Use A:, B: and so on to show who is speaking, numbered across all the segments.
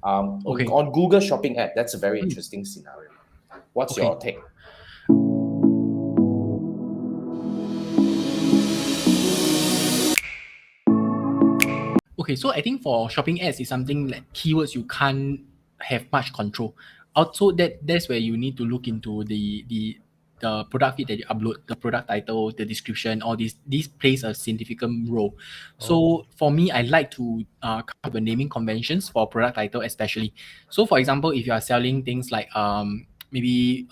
A: Okay.
B: On Google Shopping ad. That's a very interesting scenario. What's your take?
A: Okay, so I think for shopping ads is something like keywords you can't have much control. Also, that's where you need to look into the product feed that you upload, the product title, the description, all these plays a significant role. So for me, I like to come up with naming conventions for product title especially. So for example, if you are selling things like maybe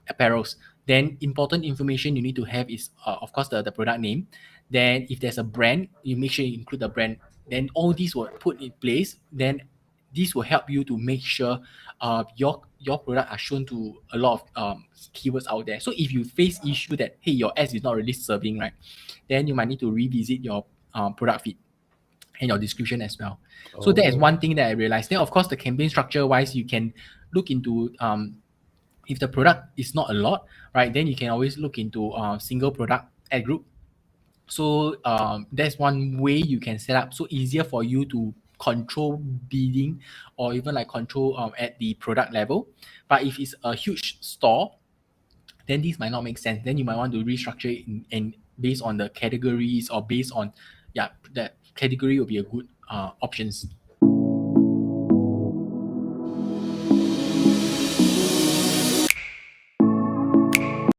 A: apparels, then important information you need to have is of course the product name. Then if there's a brand, you make sure you include the brand. Then all these will put in place. Then this will help you to make sure your product are shown to a lot of keywords out there. So if you face issue that hey, your ads is not really serving, right, then you might need to revisit your product feed and your description as well. So that is one thing that I realized. Then of course the campaign structure wise, you can look into if the product is not a lot, right, then you can always look into single product ad group. So that's one way you can set up, so easier for you to control bidding or even like control at the product level. But if it's a huge store, then this might not make sense. Then you might want to restructure it and based on the categories or based on, yeah, that category will be a good options.